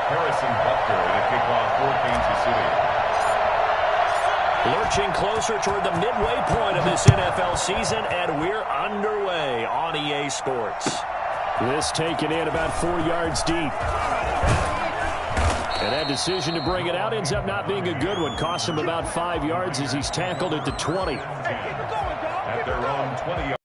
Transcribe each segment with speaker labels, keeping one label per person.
Speaker 1: Harrison Butker to kick off for Kansas City.
Speaker 2: Lurching closer toward the midway point of this NFL season, and we're underway on EA Sports.
Speaker 3: This taken in about 4 yards deep. And that decision to bring it out ends up not being a good one. Cost him about 5 yards as he's tackled at the 20.
Speaker 1: At their own 20-yard.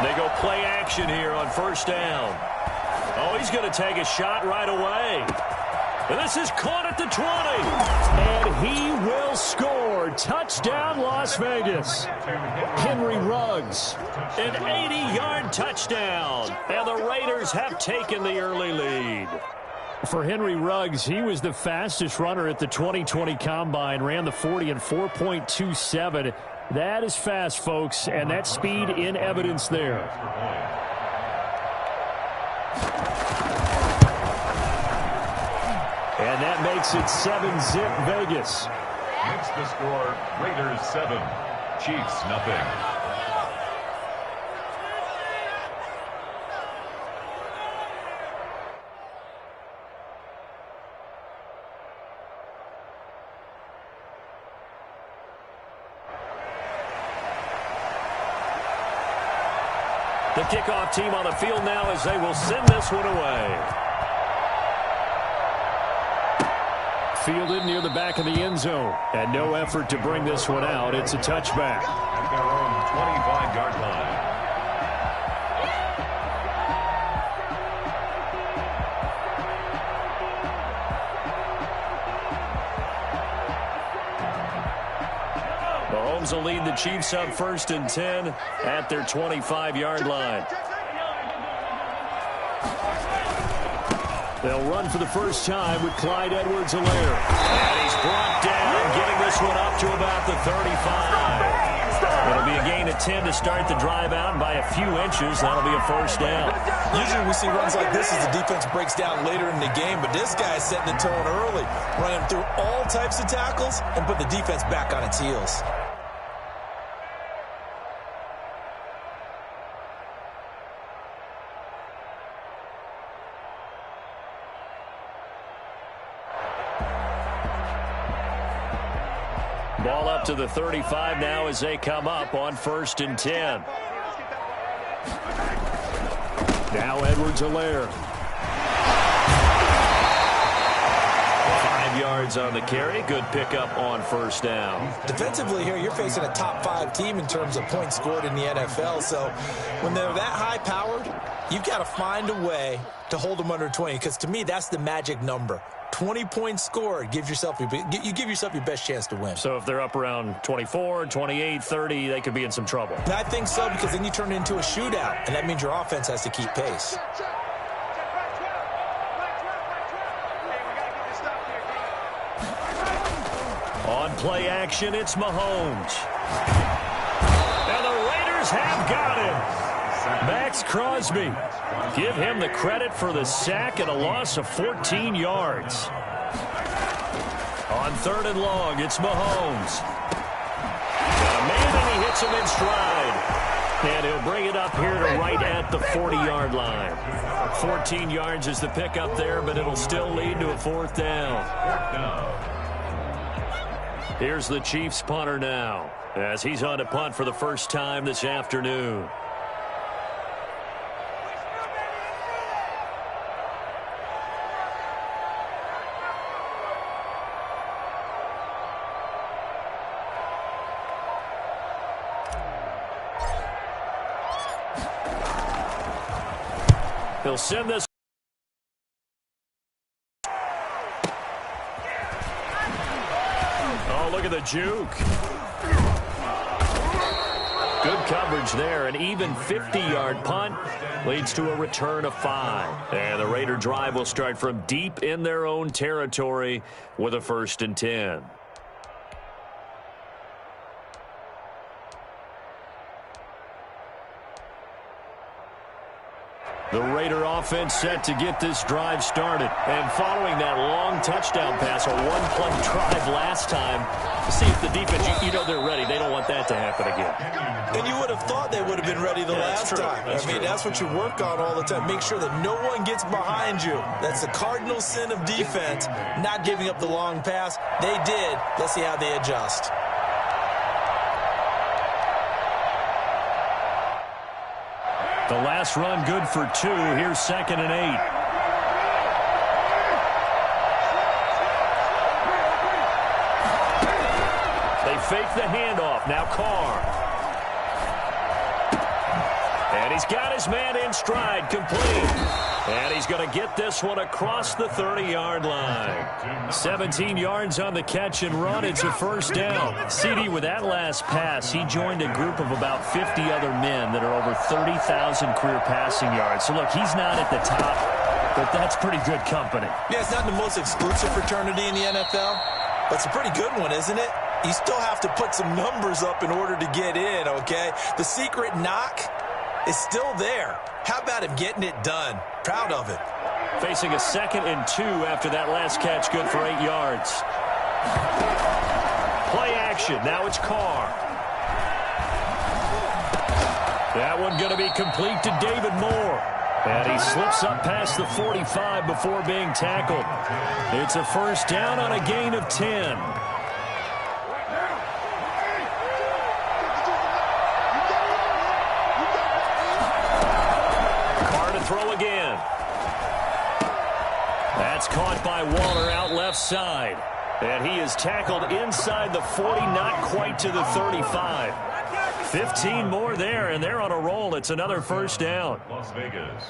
Speaker 2: They go play action here on first down. Oh, he's going to take a shot right away. And this is caught at the 20.
Speaker 3: And he will score. Touchdown, Las Vegas. Henry Ruggs.
Speaker 2: An 80-yard touchdown. And the Raiders have taken the early lead.
Speaker 3: For Henry Ruggs, he was the fastest runner at the 2020 Combine. Ran the 40 in 4.27. That is fast, folks, and that speed in evidence there. And that makes it 7-zip Vegas.
Speaker 1: Makes the score Raiders 7, Chiefs nothing.
Speaker 2: The kickoff team on the field now as they will send this one away.
Speaker 3: Fielded near the back of the end zone. And no effort to bring this one out. It's a touchback.
Speaker 1: At their own 25-yard line.
Speaker 2: Mahomes will lead the Chiefs up 1st and 10 at their 25-yard line.
Speaker 3: They'll run for the first time with Clyde Edwards-Helaire.
Speaker 2: And he's brought down, getting this one up to about the 35. It'll be a gain of 10 to start the drive out, and by a few inches, that'll be a first down.
Speaker 4: Usually we see runs like this as the defense breaks down later in the game, but this guy is setting the tone early, running through all types of tackles and put the defense back on its heels.
Speaker 2: Ball up to the 35 now as they come up on 1st and 10.
Speaker 3: Now Edwards-Helaire.
Speaker 2: 5 yards on the carry. Good pickup on first down.
Speaker 4: Defensively here, you're facing a top 5 team in terms of points scored in the NFL. So when they're that high-powered, you've got to find a way to hold them under 20, because to me, that's the magic number. 20 points scored, you give yourself your best chance to win.
Speaker 2: So if they're up around 24, 28, 30, they could be in some trouble.
Speaker 4: I think so, because then you turn it into a shootout, and that means your offense has to keep pace.
Speaker 2: On play action, it's Mahomes. And the Raiders have got him. Max Crosby. Give him the credit for the sack and a loss of 14 yards. On 3rd and long, it's Mahomes. Got a man, and he hits him in stride. And he'll bring it up here to right at the 40-yard line. 14 yards is the pickup there, but it'll still lead to a 4th down. Here's the Chiefs punter now, as he's on to punt for the first time this afternoon. He'll send this. Oh, look at the juke. Good coverage there. An even 50-yard punt leads to a return of 5. And the Raider drive will start from deep in their own territory with a 1st and 10. The Raider offense set to get this drive started. And following that long touchdown pass, a one-play drive last time, to see if the defense, you know they're ready. They don't want that to happen again.
Speaker 4: And you would have thought they would have been ready the last time. That's what you work on all the time. Make sure that no one gets behind you. That's the cardinal sin of defense, not giving up the long pass. They did. Let's see how they adjust.
Speaker 3: The last run good for 2. Here's 2nd and 8. They fake the handoff. Now Carr. And he's got his man in stride, complete. And he's going to get this one across the 30-yard line. 17 yards on the catch and run. It's a first down. CD, with that last pass, he joined a group of about 50 other men that are over 30,000 career passing yards. So, look, he's not at the top, but that's pretty good company.
Speaker 4: Yeah, it's not the most exclusive fraternity in the NFL, but it's a pretty good one, isn't it? You still have to put some numbers up in order to get in, okay? The secret knock is still there. How about him getting it done? Proud of it.
Speaker 3: Facing a 2nd and 2 after that last catch, good for 8 yards. Play action. Now it's Carr. That one going to be complete to David Moore. And he slips up past the 45 before being tackled. It's a first down on a gain of 10. Throw again. That's caught by Waller out left side. And he is tackled inside the 40, not quite to the 35. 15 more there, and they're on a roll. It's another first down.
Speaker 1: Las Vegas.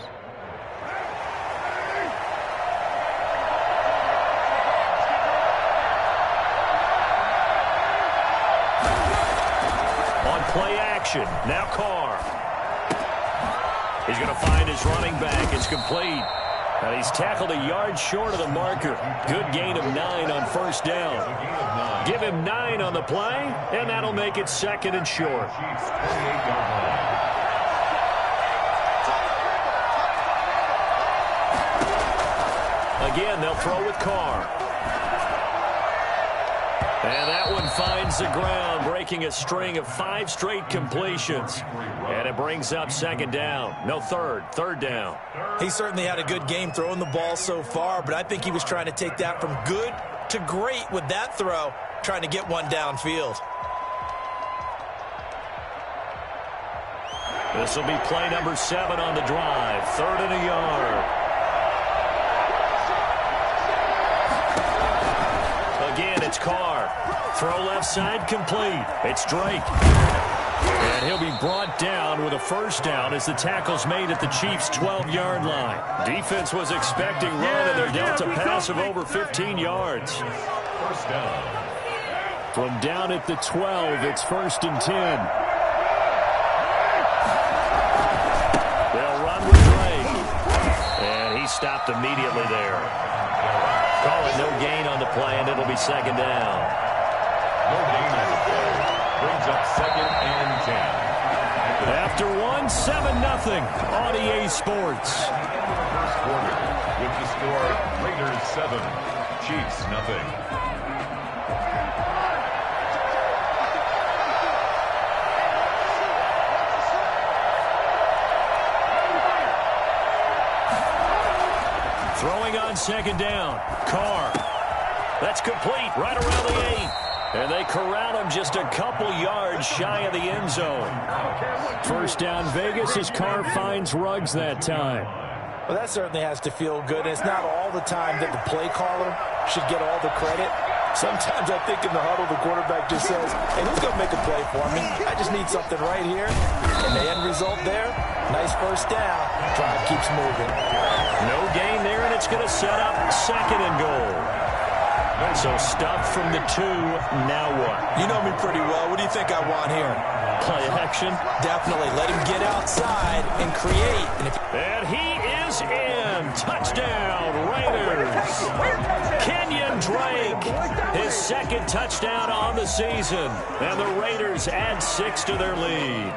Speaker 3: On play action, now Carr. He's going to find his running back. It's complete. And he's tackled a yard short of the marker. Good gain of 9 on first down. Give him 9 on the play, and that'll make it 2nd and short. Again, they'll throw with Carr. And that one finds the ground, breaking a string of 5 straight completions. And it brings up 2nd down. No, third down.
Speaker 4: He certainly had a good game throwing the ball so far, but I think he was trying to take that from good to great with that throw, trying to get one downfield.
Speaker 3: This will be play number 7 on the drive. 3rd and a yard. Again, it's Carr. Throw left side, complete. It's Drake. And he'll be brought down with a first down as the tackle's made at the Chiefs' 12-yard line. Defense was expecting run, and they're dealt a pass of over 15 yards.
Speaker 1: First down.
Speaker 3: From down at the 12, it's 1st and 10. They'll run with Drake. And he stopped immediately there. Call it no gain on the play, and it'll be 2nd down.
Speaker 1: No gain on the play. Brings up 2nd and 10.
Speaker 3: After 1, 7-0 on EA Sports.
Speaker 1: First quarter with the score Raiders 7, Chiefs nothing.
Speaker 3: Throwing on 2nd down. Carr. That's complete right around the 8. And they corral him just a couple yards shy of the end zone. First down Vegas as Carr finds Ruggs that time.
Speaker 4: Well, that certainly has to feel good. And it's not all the time that the play caller should get all the credit. Sometimes I think in the huddle the quarterback just says, hey, who's going to make a play for me? I just need something right here. And the end result there, nice first down. Drive keeps moving.
Speaker 3: No gain there, and it's going to set up 2nd and goal.
Speaker 2: So stuff from the 2. Now what?
Speaker 4: You know me pretty well. What do you think I want here?
Speaker 2: Play action.
Speaker 4: Definitely. Let him get outside and create.
Speaker 2: And he is in. Touchdown, Raiders. Kenyon Drake, his second touchdown on the season. And the Raiders add 6 to their lead.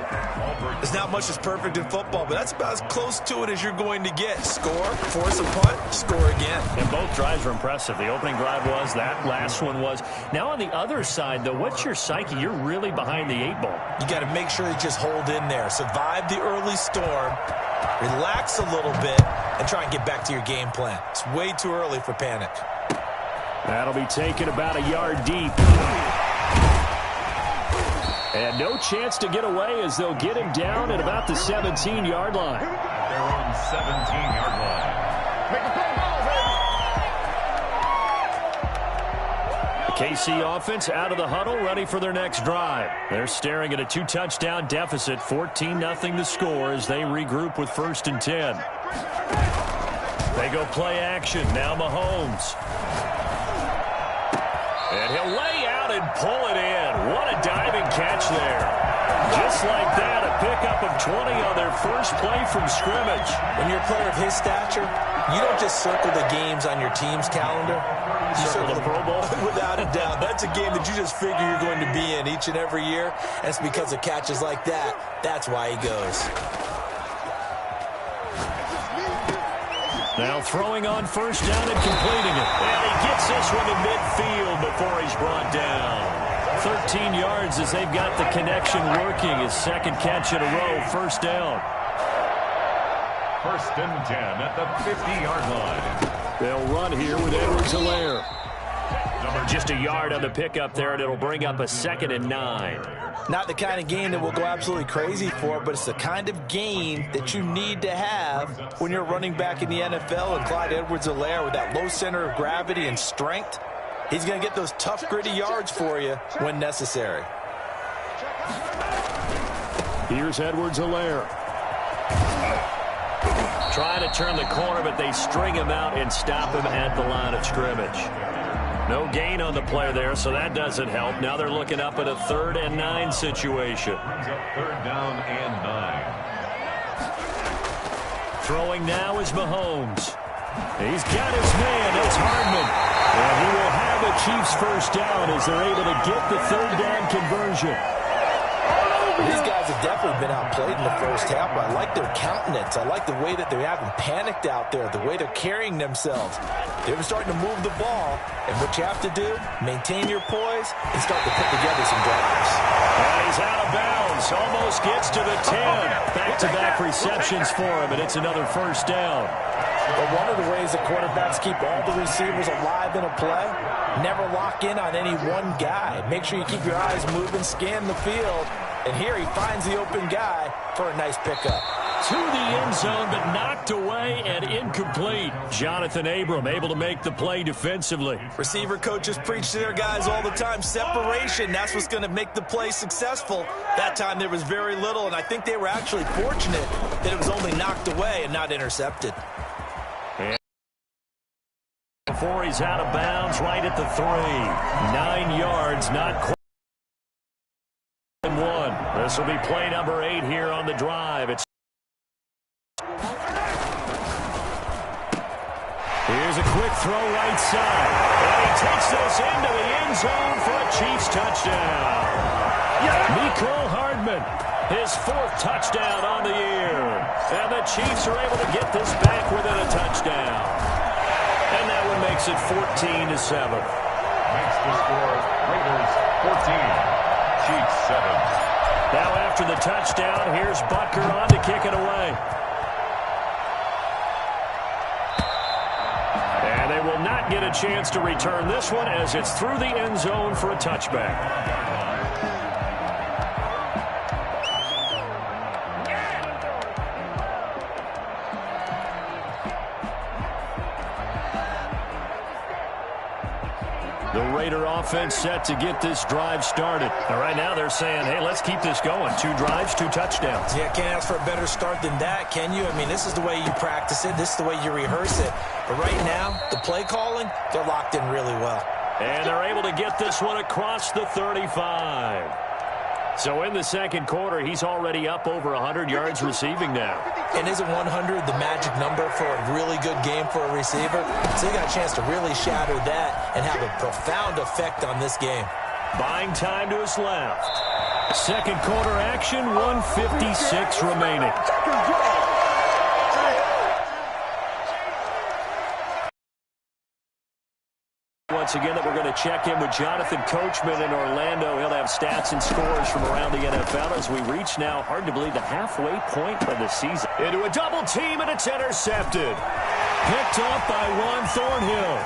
Speaker 4: There's not much that's perfect in football, but that's about as close to it as you're going to get. Score, force a punt, score again.
Speaker 2: And both drives were impressive. The opening drive was, that last one was. Now on the other side, though, what's your psyche? You're really behind the 8 ball.
Speaker 4: You got to make sure you just hold in there. Survive the early storm, relax a little bit, and try and get back to your game plan. It's way too early for panic.
Speaker 2: That'll be taken about a yard deep. And no chance to get away as they'll get him down at about the 17-yard line.
Speaker 1: Their own 17-yard line. Make the
Speaker 2: The KC offense out of the huddle, ready for their next drive. They're staring at a 2-touchdown deficit, 14-0 the score as they regroup with 1st and 10. They go play action. Now Mahomes. And he'll lay out and pull it in. What a diving catch there. Just like that, a pickup of 20 on their first play from scrimmage.
Speaker 4: When you're a player of his stature, you don't just circle the games on your team's calendar. You circle the Pro Bowl. Without a doubt. That's a game that you just figure you're going to be in each and every year. And it's because of catches like that. That's why he goes.
Speaker 2: Now throwing on 1st down and completing it. And he gets this one to midfield before he's brought down. 13 yards as they've got the connection working. His second catch in a row, 1st down.
Speaker 1: 1st and 10 at the 50-yard line.
Speaker 2: They'll run here with Edwards-Helaire. Just a yard on the pickup there, and it'll bring up a 2nd and 9.
Speaker 4: Not the kind of game that we'll go absolutely crazy for, but it's the kind of game that you need to have when you're running back in the NFL. And Clyde Edwards-Helaire, with that low center of gravity and strength, he's going to get those tough, gritty yards for you when necessary.
Speaker 2: Here's Edwards-Helaire. Trying to turn the corner, but they string him out and stop him at the line of scrimmage. No gain on the play there, so that doesn't help. Now they're looking up at a 3rd and 9 situation.
Speaker 1: 3rd down and 9.
Speaker 2: Throwing now is Mahomes. He's got his man. It's Hardman. And he will have the Chiefs 1st down as they're able to get the 3rd down conversion.
Speaker 4: These guys have definitely been outplayed in the first half, but I like their countenance. I like the way that they haven't panicked out there, the way they're carrying themselves. They're starting to move the ball, and what you have to do, maintain your poise and start to put together some drives.
Speaker 2: And he's out of bounds, almost gets to the 10. Back-to-back receptions for him, and it's another 1st down.
Speaker 4: But one of the ways that quarterbacks keep all the receivers alive in a play, never lock in on any one guy. Make sure you keep your eyes moving, scan the field. And here he finds the open guy for a nice pickup.
Speaker 2: To the end zone, but knocked away and incomplete. Jonathan Abram able to make the play defensively.
Speaker 4: Receiver coaches preach to their guys all the time. Separation, that's what's going to make the play successful. That time there was very little, and I think they were actually fortunate that it was only knocked away and not intercepted.
Speaker 2: And before he's out of bounds, right at the 3. 9 yards, not quite. This will be play number 8 here on the drive. Here's a quick throw right side. And he takes this into the end zone for a Chiefs touchdown. Mecole Hardman, his 4th touchdown on the year. And the Chiefs are able to get this back within a touchdown. And that one makes it 14-7.
Speaker 1: Makes the score Raiders 14, Chiefs 7.
Speaker 2: Now after the touchdown, here's Butker on to kick it away. And they will not get a chance to return this one as it's through the end zone for a touchback. The Raider offense set to get this drive started. And right now they're saying, hey, let's keep this going. 2 drives, 2 touchdowns.
Speaker 4: Yeah, can't ask for a better start than that, can you? I mean, this is the way you practice it. This is the way you rehearse it. But right now, the play calling, they're locked in really well.
Speaker 2: And they're able to get this one across the 35. So in the second quarter, he's already up over 100 yards receiving now.
Speaker 4: And isn't 100 the magic number for a really good game for a receiver? So he got a chance to really shatter that and have a profound effect on this game.
Speaker 2: Buying time to his left. Second quarter action, 1:56 remaining. Once again, that we're going to check in with Jonathan Coachman in Orlando. He'll have stats and scores from around the NFL as we reach now, hard to believe, the halfway point of the season. Into a double team, and it's intercepted. Picked up by Juan Thornhill.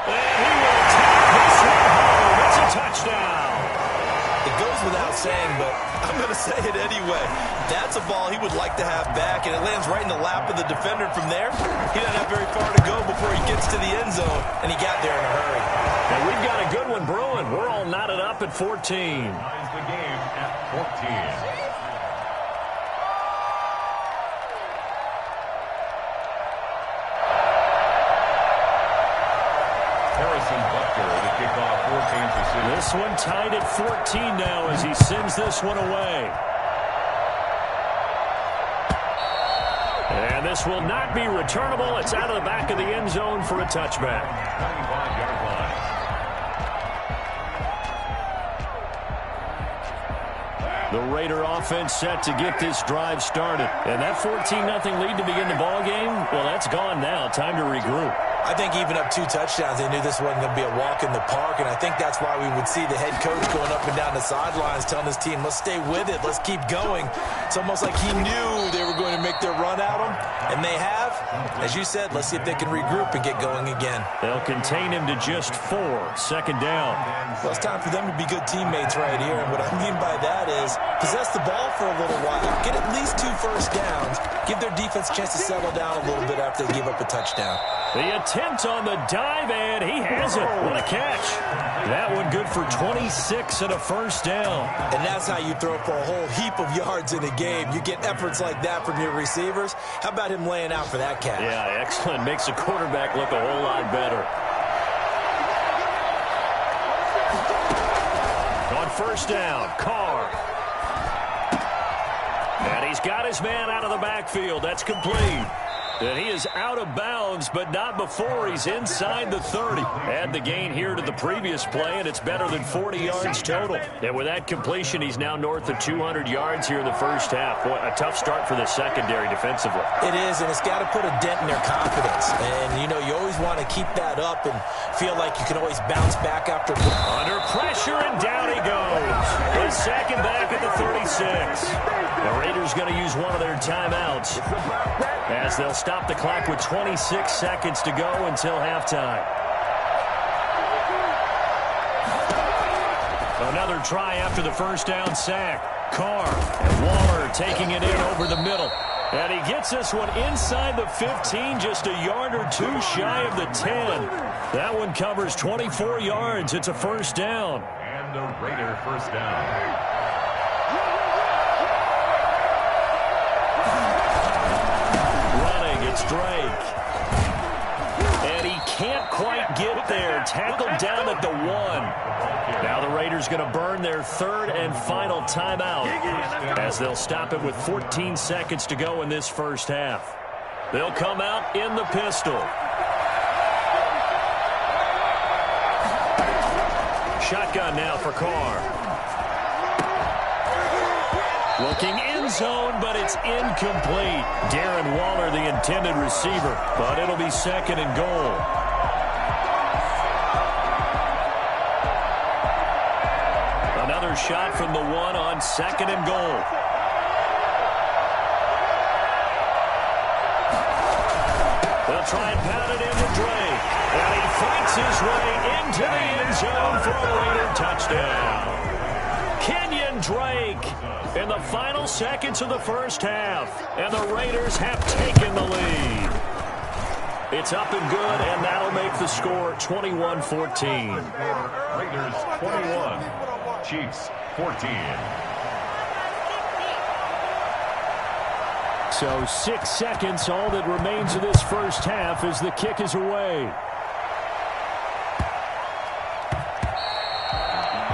Speaker 2: And he will take this one home. It's a touchdown.
Speaker 4: It goes without saying, but I'm going to say it anyway. That's a ball he would like to have back, and it lands right in the lap of the defender from there. He doesn't have very far to go before he gets to the end zone, and he got there in a hurry.
Speaker 2: And we've got a good one brewing. We're all knotted up at 14.
Speaker 1: Ties the game at 14.
Speaker 2: This one tied at 14 now as he sends this one away. And this will not be returnable. It's out of the back of the end zone for a touchback.
Speaker 1: 95-yard line.
Speaker 2: The Raider offense set to get this drive started. And that 14-0 lead to begin the ball game, well, that's gone now. Time to regroup.
Speaker 4: I think even up 2 touchdowns, they knew this wasn't going to be a walk in the park, and I think that's why we would see the head coach going up and down the sidelines telling his team, let's stay with it, let's keep going. It's almost like he knew they were going to make their run at him, and they have. As you said, let's see if they can regroup and get going again.
Speaker 2: They'll contain him to just 4. Second down.
Speaker 4: Well, it's time for them to be good teammates right here, and what I mean by that is possess the ball for a little while, get at least 2 first downs, give their defense a chance to settle down a little bit after they give up a touchdown.
Speaker 2: The attempt on the dive, and he has it. What a catch. That one good for 26 and a first down.
Speaker 4: And that's how you throw for a whole heap of yards in a game. You get efforts like that from your receivers. How about him laying out for that catch?
Speaker 2: Yeah, excellent. Makes the quarterback look a whole lot better. On first down, Carr. And he's got his man out of the backfield. That's complete. And he is out of bounds, but not before he's inside the 30. Add the gain here to the previous play, and it's better than 40 yards total. And with that completion, he's now north of 200 yards here in the first half. Boy, a tough start for the secondary defensively.
Speaker 4: It is, and it's got to put a dent in their confidence. And, you know, you always want to keep that up and feel like you can always bounce back after.
Speaker 2: Under pressure, and down he goes. His second back at the 36. The Raiders going to use one of their timeouts as they'll stop the clock with 26 seconds to go until halftime. Another try after the first down sack. Carr and Waller taking it in over the middle. And he gets this one inside the 15, just a yard or 2 shy of the 10. That one covers 24 yards. It's a first down.
Speaker 1: And the Raider first down.
Speaker 2: Drake. And he can't quite get there. Tackled down at the 1. Now the Raiders going to burn their third and final timeout as they'll stop it with 14 seconds to go in this first half. They'll come out in the pistol. Shotgun now for Carr. Looking end zone, but it's incomplete. Darren Waller, the intended receiver, but it'll be second and goal. Another shot from the 1 on second and goal. They'll try and pound it into Drake. And he fights his way into the end zone for a Raider touchdown. Kenyon Drake in the final seconds of the first half, and the Raiders have taken the lead. It's up and good, and that'll make the score 21-14.
Speaker 1: Raiders 21, Chiefs 14.
Speaker 2: So 6 seconds, all that remains of this first half as the kick is away.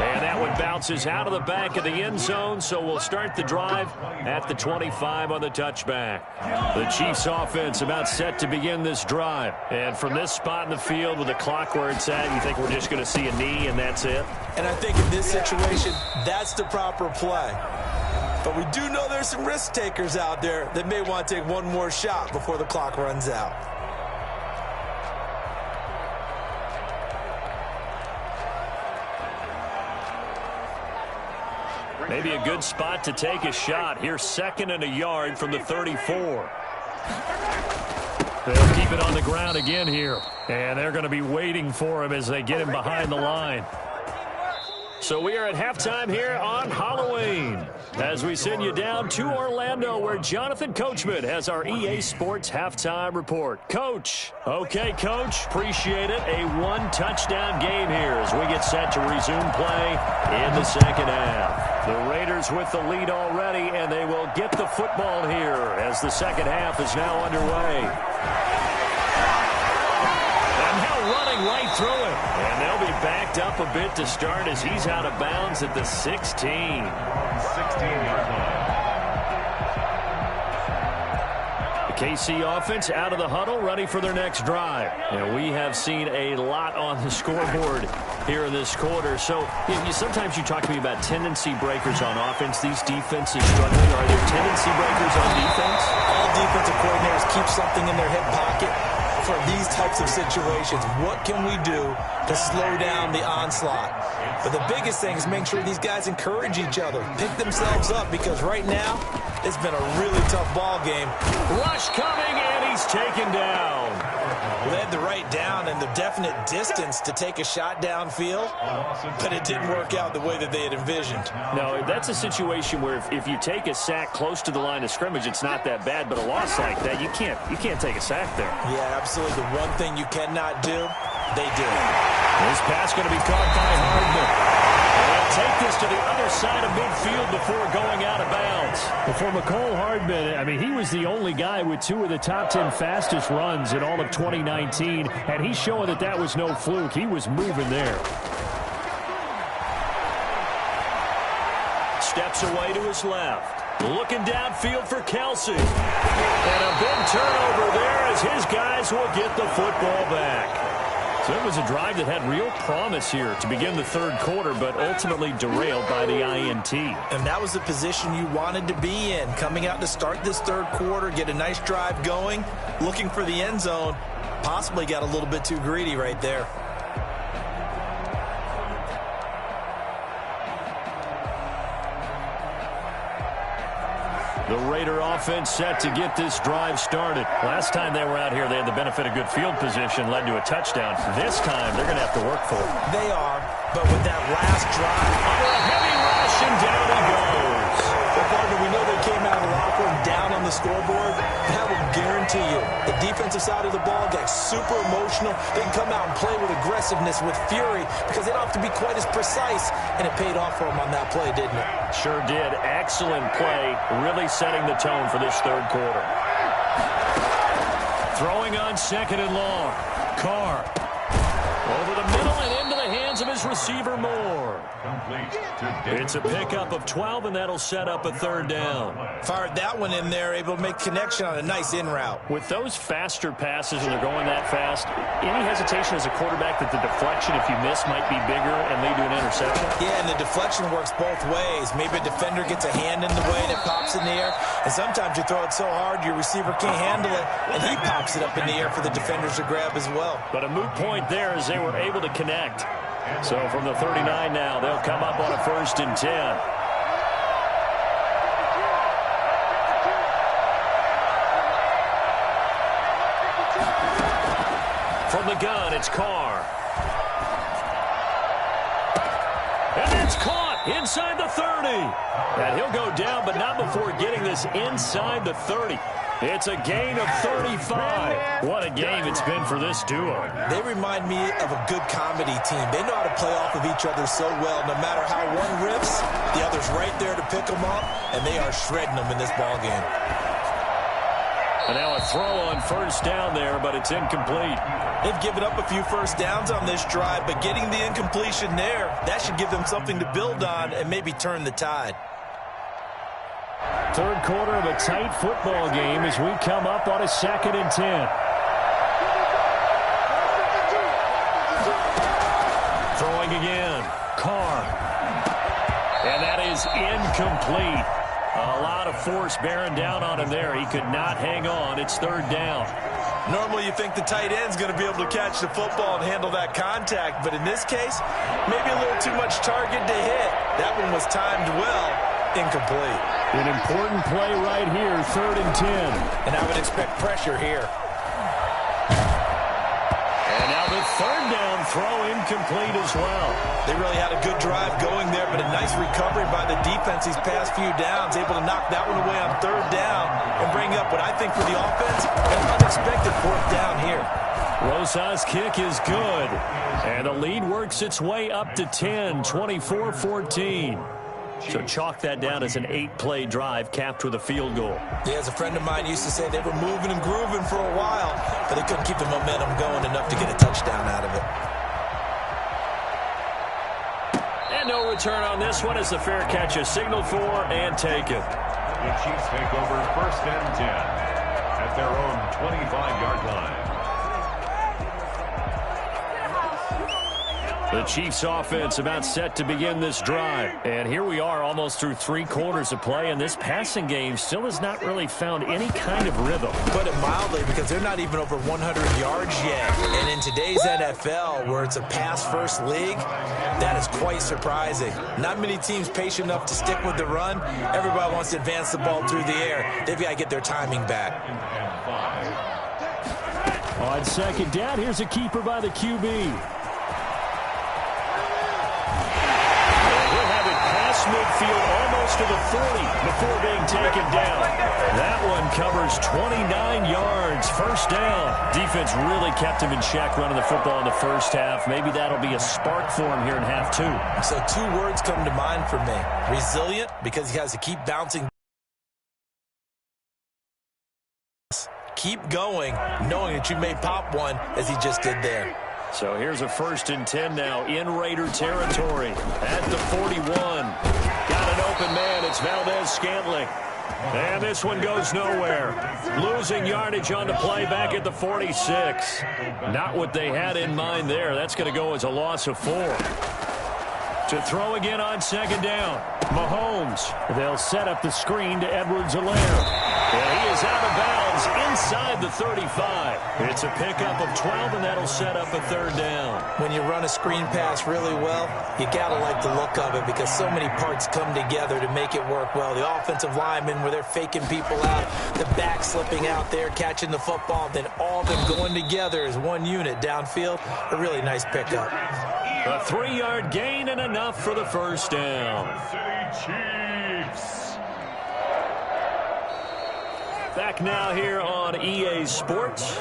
Speaker 2: And that one bounces out of the back of the end zone, so we'll start the drive at the 25 on the touchback. The Chiefs offense about set to begin this drive. And from this spot in the field with the clock where it's at, you think we're just going to see a knee and that's it?
Speaker 4: And I think in this situation, that's the proper play. But we do know there's some risk takers out there that may want to take one more shot before the clock runs out.
Speaker 2: Maybe a good spot to take a shot. Here's 2nd and a yard from the 34. They'll keep it on the ground again here. And they're going to be waiting for him as they get him behind the line. So we are at halftime here on Halloween as we send you down to Orlando where Jonathan Coachman has our EA Sports halftime report. Coach. Okay, Coach. Appreciate it. A one-touchdown game here as we get set to resume play in the second half. The Raiders with the lead already, and they will get the football here as the second half is now underway. Running right through it. And they'll be backed up a bit to start as he's out of bounds at the 16.
Speaker 1: 16-yard line.
Speaker 2: The KC offense out of the huddle, ready for their next drive. And we have seen a lot on the scoreboard here in this quarter. So sometimes you talk to me about tendency breakers on offense. These defenses struggling. Are there tendency breakers on defense?
Speaker 4: All defensive coordinators keep something in their hip pocket for these types of situations. What can we do to slow down the onslaught? But the biggest thing is make sure these guys encourage each other, pick themselves up, because right now it's been a really tough ball game.
Speaker 2: Rush coming, and he's taken down.
Speaker 4: They had the right down and the definite distance to take a shot downfield, but it didn't work out the way that they had envisioned.
Speaker 2: No, that's a situation where if you take a sack close to the line of scrimmage, it's not that bad, but a loss like that, you can't take a sack there.
Speaker 4: Yeah, absolutely. The one thing you cannot do, they did.
Speaker 2: This pass going to be caught by Hardman. They'll take this to the other side of midfield before going out of bounds.
Speaker 3: For Mecole Hardman, I mean, he was the only guy with 2 of the top 10 fastest runs in all of 2019, and he's showing that that was no fluke. He was moving there.
Speaker 2: Steps away to his left. Looking downfield for Kelsey. And a big turnover there as his guys will get the football back. So it was a drive that had real promise here to begin the third quarter, but ultimately derailed by the INT.
Speaker 4: And that was the position you wanted to be in, coming out to start this third quarter, get a nice drive going, looking for the end zone. Possibly got a little bit too greedy right there.
Speaker 2: The Raider offense set to get this drive started. Last time they were out here, they had the benefit of good field position, led to a touchdown. This time, they're going to have to work for it.
Speaker 4: They are, but with that last drive,
Speaker 2: under a heavy rush, and down he goes.
Speaker 4: Well, partner, we know they came out of the locker room down on the scoreboard. That will guarantee you the defensive side of the ball gets super emotional. They can come out and play with aggressiveness, with fury, because they don't have to be quite as precise. And it paid off for them on that play, didn't it?
Speaker 2: Sure did. Excellent play, really setting the tone for this third quarter. Throwing on 2nd and long. Carr. Over the middle and into the hands of his receiver, Moore. It's a pickup of 12, and that'll set up a third down.
Speaker 4: Fired that one in there, able to make connection on a nice in route.
Speaker 2: With those faster passes when they're going that fast, any hesitation as a quarterback that the deflection, if you miss, might be bigger and lead to an interception?
Speaker 4: Yeah, and the deflection works both ways. Maybe a defender gets a hand in the way and it pops in the air. And sometimes you throw it so hard your receiver can't handle it, and he pops it up in the air for the defenders to grab as well.
Speaker 2: But a moot point there as they were able to connect. So from the 39 now, they'll come up on a 1st and 10. From the gun, it's Carr. And it's caught inside the 30. And he'll go down, but not before getting this inside the 30. It's a gain of 35. What a game it's been for this duo.
Speaker 4: They remind me of a good comedy team. They know how to play off of each other so well. No matter how one riffs, the other's right there to pick them up, and they are shredding them in this ball game.
Speaker 2: And now a throw on first down there, but it's incomplete.
Speaker 4: They've given up a few first downs on this drive, but getting the incompletion there, that should give them something to build on and maybe turn the tide.
Speaker 2: Third quarter of a tight football game as we come up on a 2nd and 10. Throwing again. Carr. And that is incomplete. A lot of force bearing down on him there. He could not hang on. It's 3rd down.
Speaker 4: Normally you think the tight end's going to be able to catch the football and handle that contact, but in this case, maybe a little too much target to hit. That one was timed well. Incomplete.
Speaker 2: An important play right here, 3rd and 10.
Speaker 4: And I would expect pressure here.
Speaker 2: And now the 3rd down throw incomplete as well.
Speaker 4: They really had a good drive going there, but a nice recovery by the defense these past few downs, able to knock that one away on 3rd down and bring up what I think for the offense, an unexpected 4th down here.
Speaker 2: Rosas' kick is good. And the lead works its way up to 10, 24-14. So chalk that down as an 8-play drive capped with a field goal.
Speaker 4: Yeah, as a friend of mine used to say, they were moving and grooving for a while, but they couldn't keep the momentum going enough to get a touchdown out of it.
Speaker 2: And no return on this one as the fair catch is signaled for and taken.
Speaker 1: The Chiefs take over 1st and 10 at their own 25-yard line.
Speaker 2: The Chiefs offense about set to begin this drive. And here we are almost through 3 quarters of play, and this passing game still has not really found any kind of rhythm.
Speaker 4: Put it mildly, because they're not even over 100 yards yet. And in today's NFL, where it's a pass-first league, that is quite surprising. Not many teams patient enough to stick with the run. Everybody wants to advance the ball through the air. They've got to get their timing back.
Speaker 2: On 2nd down, here's a keeper by the QB. Midfield almost to the 40 before being taken down. That one covers 29 yards. 1st down. Defense really kept him in check running the football in the 1st half. Maybe that'll be a spark for him here in half 2.
Speaker 4: So 2 words come to mind for me. Resilient, because he has to keep bouncing. Keep going, knowing that you may pop one as he just did there.
Speaker 2: So here's a 1st and 10 now in Raider territory at the 41. Got an open man. It's Valdez-Scantling. And this one goes nowhere. Losing yardage on the play back at the 46. Not what they had in mind there. That's going to go as a loss of 4. To throw again on 2nd down. Mahomes. They'll set up the screen to Edwards-Helaire. And he is out of bounds inside the 35. It's a pickup of 12, and that'll set up a 3rd down.
Speaker 4: When you run a screen pass really well, you got to like the look of it, because so many parts come together to make it work well. The offensive linemen, where they're faking people out, the back slipping out there, catching the football, then all of them going together as one unit downfield. A really nice pickup.
Speaker 2: A 3-yard gain and enough for the 1st down.
Speaker 1: Chiefs.
Speaker 2: Back now here on EA Sports.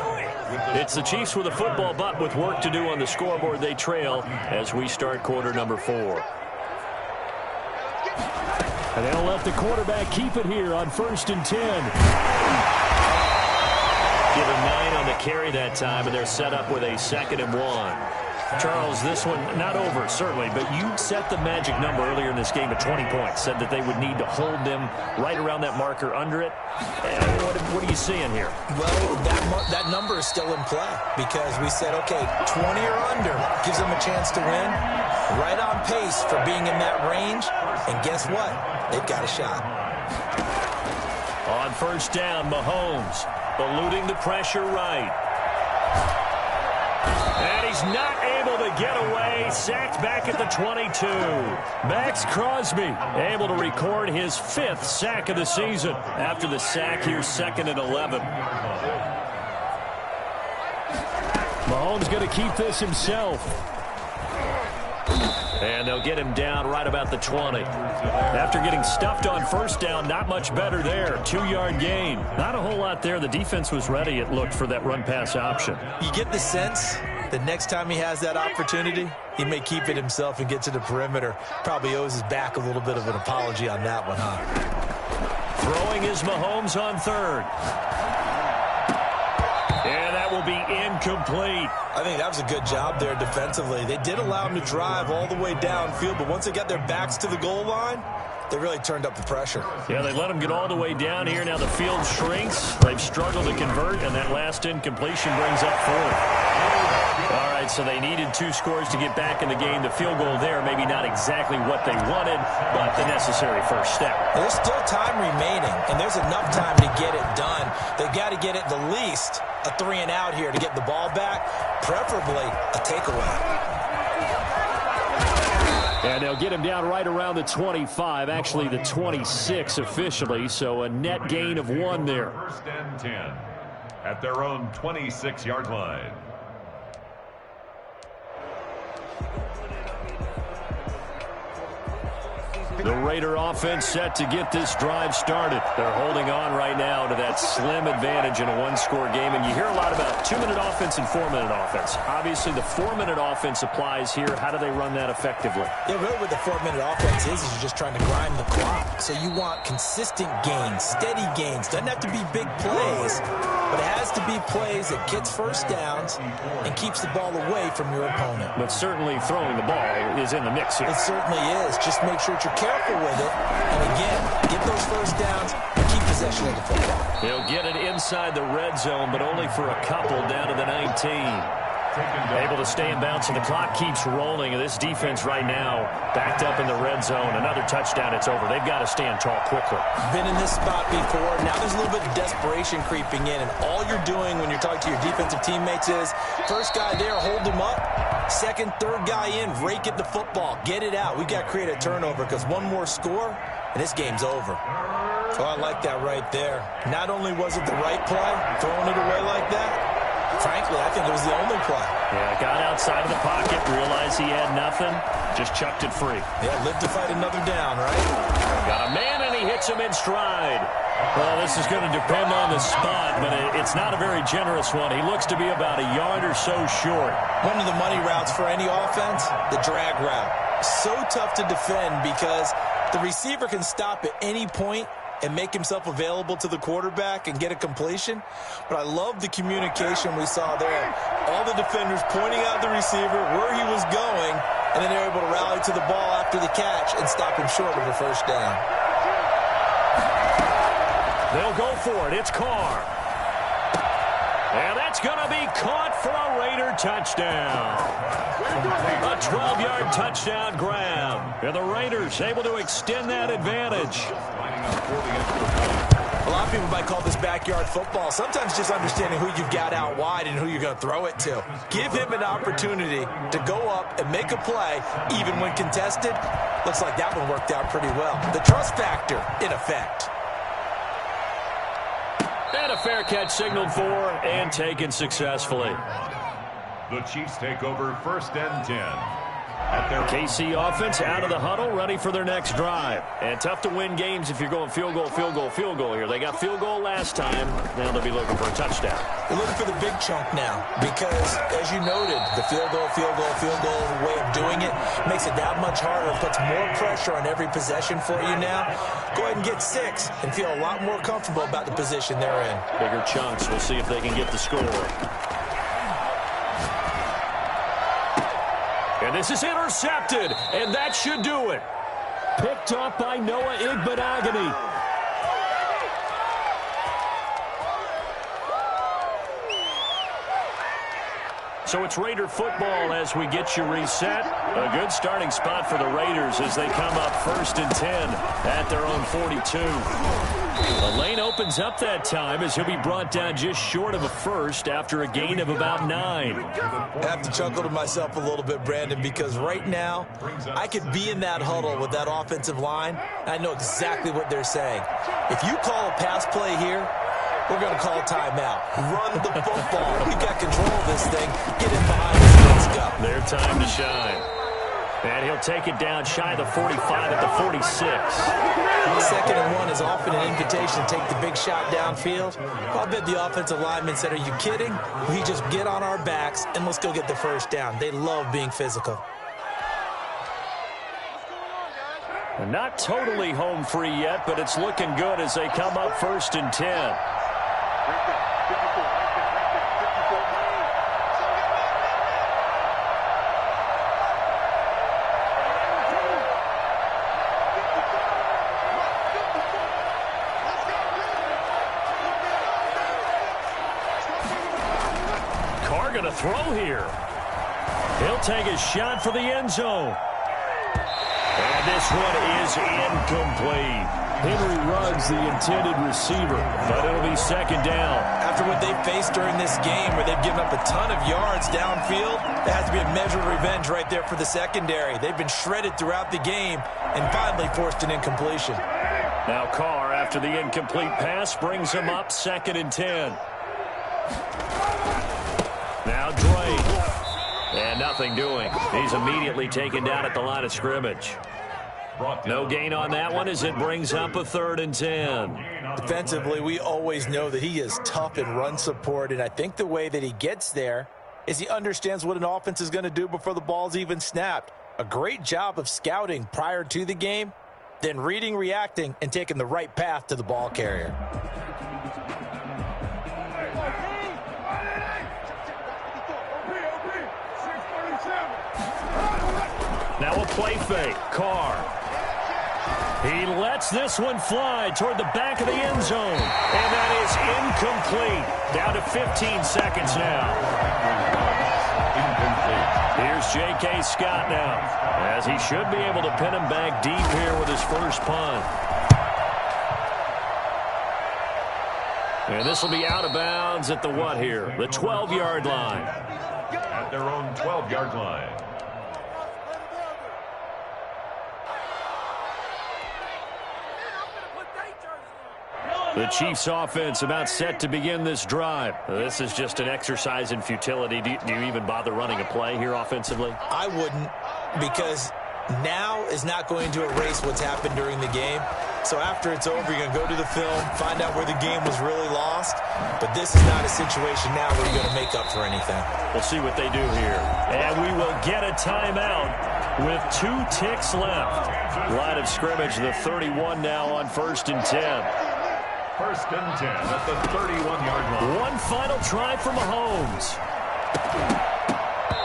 Speaker 2: It's the Chiefs with a football, but with work to do on the scoreboard. They trail as we start quarter number 4. And they'll let the quarterback keep it here on 1st and 10. Give him 9 on the carry that time, and they're set up with a 2nd and 1. Charles, this one not over, certainly, but you set the magic number earlier in this game at 20 points. Said that they would need to hold them right around that marker under it. What are you seeing here?
Speaker 4: Well, that number is still in play, because we said, okay, 20 or under gives them a chance to win. Right on pace for being in that range. And guess what? They've got a shot.
Speaker 2: On 1st down, Mahomes eluding the pressure right. And he's not able to get away. Sacked back at the 22. Maxx Crosby able to record his 5th sack of the season. After the sack, here's 2nd and 11. Mahomes going to keep this himself. And they'll get him down right about the 20. After getting stuffed on 1st down, not much better there. 2-yard gain. Not a whole lot there. The defense was ready, it looked, for that run-pass option.
Speaker 4: You get the sense that next time he has that opportunity, he may keep it himself and get to the perimeter. Probably owes his back a little bit of an apology on that one, huh?
Speaker 2: Throwing is Mahomes on 3rd. will be incomplete.
Speaker 4: I think that was a good job there defensively. They did allow them to drive all the way downfield, but once they got their backs to the goal line, they really turned up the pressure.
Speaker 2: Yeah, they let them get all the way down here. Now the field shrinks. They've struggled to convert, and that last incompletion brings up fourth. All right, so they needed 2 scores to get back in the game. The field goal there, maybe not exactly what they wanted, but the necessary first step.
Speaker 4: There's still time remaining, and there's enough time to get it done. They've got to get it the least a 3-and-out here to get the ball back, preferably a takeaway.
Speaker 2: And they'll get him down right around the 25, actually the 26 officially, so a net gain of 1 there.
Speaker 1: First and 10 at their own 26-yard line.
Speaker 2: The Raider offense set to get this drive started. They're holding on right now to that slim advantage in a 1-score game. And you hear a lot about 2-minute offense and 4-minute offense. Obviously, the 4-minute offense applies here. How do they run that effectively?
Speaker 4: Yeah, really what the 4-minute offense is you're just trying to grind the clock. So you want consistent gains, steady gains. Doesn't have to be big plays, but it has to be plays that gets first downs and keeps the ball away from your opponent.
Speaker 2: But certainly throwing the ball is in the mix here.
Speaker 4: It certainly is. Just make sure that you're careful with it. And again, get those first downs and keep possession of the football.
Speaker 2: They'll get it inside the red zone, but only for a couple down to the 19. Able to stay in bounds, and the clock keeps rolling. This defense right now backed up in the red zone. Another touchdown, it's over. They've got to stand tall quickly.
Speaker 4: Been in this spot before. Now there's a little bit of desperation creeping in, and all you're doing when you're talking to your defensive teammates is first guy there, hold him up. Second, third guy in, rake at the football. Get it out. We got to create a turnover because one more score, and this game's over. Oh, I like that right there. Not only was it the right play, throwing it away like that, frankly, I think it was the only play.
Speaker 2: Yeah, got outside of the pocket, realized he had nothing, just chucked it free.
Speaker 4: Yeah, live to fight another down, right?
Speaker 2: Got a man, and he hits him in stride. Well, this is going to depend on the spot, but it's not a very generous one. He looks to be about a yard or so short.
Speaker 4: One of the money routes for any offense, the drag route. So tough to defend because the receiver can stop at any point and make himself available to the quarterback and get a completion. But I love the communication we saw there. All the defenders pointing out the receiver, where he was going, and then they're able to rally to the ball after the catch and stop him short of a first down.
Speaker 2: They'll go for it. It's Carr. And that's going to be caught for a Raider touchdown. A 12-yard touchdown grab. And the Raiders able to extend that advantage.
Speaker 4: A lot of people might call this backyard football. Sometimes just understanding who you've got out wide and who you're going to throw it to. Give him an opportunity to go up and make a play, even when contested. Looks like that one worked out pretty well. The trust factor in effect.
Speaker 2: And a fair catch signaled for and taken successfully.
Speaker 1: The Chiefs take over first and 10.
Speaker 2: KC offense out of the huddle, ready for their next drive. And tough to win games if you're going field goal, field goal, field goal here. They got field goal last time. Now they'll be looking for a touchdown.
Speaker 4: They're looking for the big chunk now because, as you noted, the field goal way of doing it makes it that much harder. It puts more pressure on every possession for you now. Go ahead and get 6 and feel a lot more comfortable about the position they're in.
Speaker 2: Bigger chunks. We'll see if they can get the score. And this is intercepted, and that should do it. Picked up by Noah Igbinoghene. So it's Raider football as we get you reset. A good starting spot for the Raiders as they come up first and 10 at their own 42. The lane opens up that time as he'll be brought down just short of a first after a gain of about 9.
Speaker 4: I have to chuckle to myself a little bit, Brandon, because right now I could be in that huddle with that offensive line. I know exactly what they're saying. If you call a pass play here, we're going to call a timeout. Run the football. We've got control of this thing. Get in behind us. Let's go.
Speaker 2: Their time to shine. And he'll take it down shy of the 45 at the 46.
Speaker 4: 2nd and 1 is often an invitation to take the big shot downfield. I'll bet the offensive lineman said, are you kidding? We just get on our backs and let's go get the first down. They love being physical.
Speaker 2: Not totally home free yet, but it's looking good as they come up first and 10. throw here. He'll take a shot for the end zone. And this one is incomplete. Henry Ruggs, the intended receiver, but it'll be second down.
Speaker 4: After what they've faced during this game, where they've given up a ton of yards downfield, there has to be a measure of revenge right there for the secondary. They've been shredded throughout the game and finally forced an incompletion.
Speaker 2: Now Carr, after the incomplete pass, brings him up 2nd and 10. Now Drake. And nothing doing. He's immediately taken down at the line of scrimmage. No gain on that one as it brings up a 3rd and 10.
Speaker 4: Defensively, we always know that he is tough in run support, and I think the way that he gets there is he understands what an offense is going to do before the ball's even snapped. A great job of scouting prior to the game, then reading, reacting, and taking the right path to the ball carrier.
Speaker 2: Now a play fake. Carr. He lets this one fly toward the back of the end zone. And that is incomplete. Down to 15 seconds now.
Speaker 1: Incomplete.
Speaker 2: Here's J.K. Scott now, as he should be able to pin him back deep here with his first punt. And this will be out of bounds at the what here? The 12-yard line.
Speaker 1: At their own 12-yard line.
Speaker 2: The Chiefs offense about set to begin this drive. This is just an exercise in futility. Do you even bother running a play here offensively?
Speaker 4: I wouldn't, because now is not going to erase what's happened during the game. So after it's over, you're going to go to the film, find out where the game was really lost. But this is not a situation now where you're going to make up for anything.
Speaker 2: We'll see what they do here. And we will get a timeout with 2 ticks left. Line of scrimmage, the 31 now on 1st and 10.
Speaker 1: 1st and 10 at the 31-yard line.
Speaker 2: One final try for Mahomes.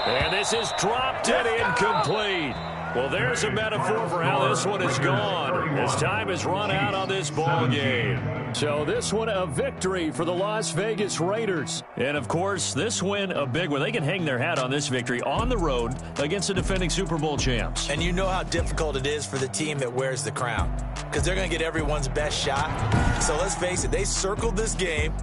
Speaker 2: And this is dropped and incomplete. Well, there's a metaphor for how this one is gone, as time has run out on this ball game. So this one a victory for the Las Vegas Raiders. And, of course, this win a big one. They can hang their hat on this victory on the road against the defending Super Bowl champs.
Speaker 4: And you know how difficult it is for the team that wears the crown, because they're going to get everyone's best shot. So let's face it, they circled this game.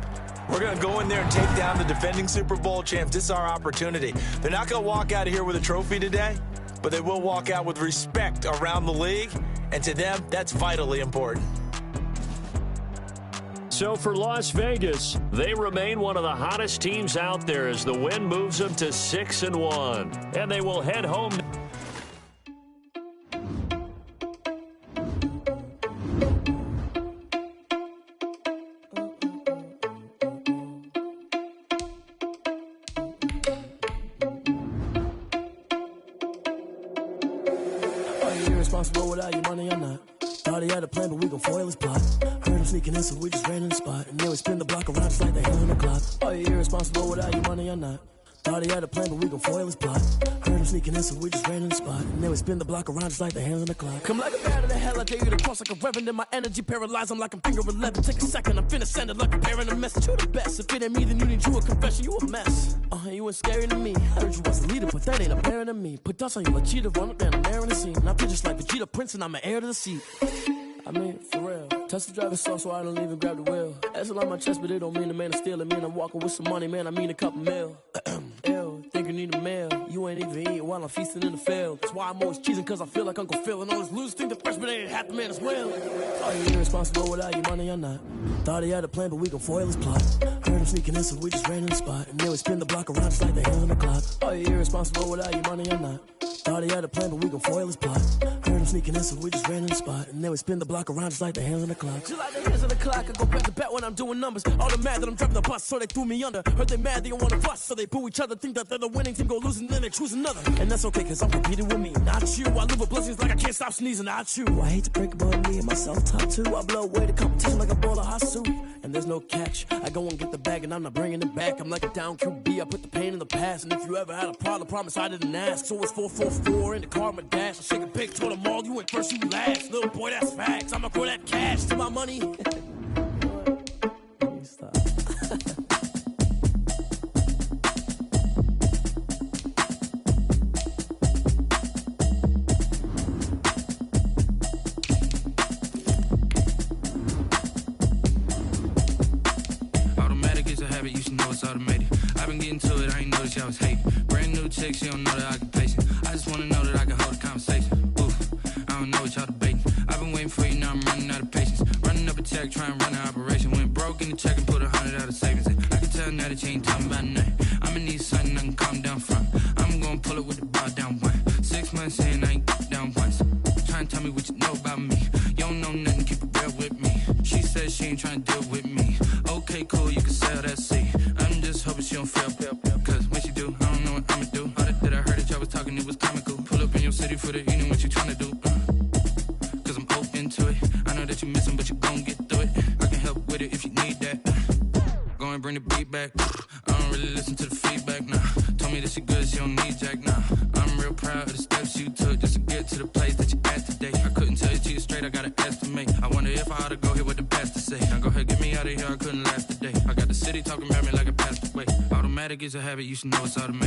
Speaker 4: We're going to go in there and take down the defending Super Bowl champs. This is our opportunity. They're not going to walk out of here with a trophy today, but they will walk out with respect around the league, and to them, that's vitally important.
Speaker 2: So for Las Vegas, they remain one of the hottest teams out there as the win moves them to 6-1, and they will head home.
Speaker 5: Irresponsible without your money or not. Thought he had a plan, but we gon' foil his plot. Heard him sneaking in, so we just ran in the spot. And then we spin the block around just like the hell in the clock. Are you irresponsible without your money or not? Thought he had a plan, but we gon' foil his plot. Heard him sneaking in, so we just ran in the spot. And then we spin the block around just like the hands on the clock. Come like a bat of the hell, I dare you to cross like a reverend. In my energy paralyzed, I'm like I'm finger 11. Take a second, I'm finna send it like a parent a message. You the best, if it ain't me, then you need you a confession. You a mess, you ain't scary to me. Heard you was a leader, but that ain't apparent to me. Put dust on you like cheetah, run up down the air in the scene. I feel just like Vegeta Prince, and I'm an heir to the seat. I mean, for real. Touch the driver's soft so I don't even grab the wheel. That's on my chest, but it don't mean the man is stealing. Mean I'm walking with some money, man, I mean a couple mil. Ew, think you need a meal. You ain't even eating while I'm feasting in the field. That's why I'm always cheesing, cause I feel like Uncle Phil. And all this losers think the freshman ain't half the man as well. Are you irresponsible without your money or not? Thought he had a plan, but we gon' foil his plot. Heard him sneaking in, so we just ran in the spot. And then we spin the block around just like the hell on the clock. Are you irresponsible without your money or not? Thought he had a plan, but we gon' foil his plot. Heard him sneaking in, so we just ran in the spot. And then we spin the block around just like the hands on the clock. Just like the hands on the clock, I go back to back when I'm doing numbers. All the mad that I'm dropping the bus, so they threw me under. Heard they mad, they don't wanna bust, so they boo each other. Think that they're the winning team, go losing, then they choose another. And that's okay, cause I'm competing with me, not you. I live with blessings like I can't stop sneezing, not you. I hate to break it, but me and myself top two. I blow away the competition like a bowl of hot soup. And there's no catch, I go and get the bag and I'm not bringing it back. I'm like a down QB, I put the pain in the past. And if you ever had a problem, promise I didn't ask. So it's 4-4-4 in the car, my dash. I shake a big toward them all, you went first, you last. Little boy, that's facts, I'ma grow that cash to my money. Stop.
Speaker 6: it's automated. I've been getting to it, I ain't noticed y'all was hating. Brand new chick, she don't know that I can pace it. I just wanna know that I can hold a conversation. Oof, I don't know what y'all debating. I've been waiting for you, now I'm running out of patience. Running up a check, trying to run an operation. Went broke in the check and put 100 out of savings in. I can tell now that you ain't talking about nothing. I'ma need something I can calm down from. I'm gonna pull it with the bar down one. 6 months in, I ain't down once. Trying to tell me what you know about me. You don't know nothing, keep it real with me. She says she ain't trying to deal with me. Okay, cool, you can sell that seat. I'm just hoping she don't fail. Cause when she do, I don't know what I'ma do. All that I heard that y'all was talking, it was comical. Pull up in your city for the evening, what you trying to do? Cause I'm open to it. I know that you missing, but you gon' get through it. I can help with it if you need that. Go and bring the beat back. I don't really listen to the feedback, nah. Told me that she good, she don't need Jack, nah. I'm real proud of the steps you took just to get to the place that you at today. I couldn't tell you to you straight, I gotta estimate. I wonder if I ought to go here with the best to say. Now go ahead, get me out of here, I couldn't last today. I got the city talking about me like I passed away. Automatic is a habit, you should know it's automated.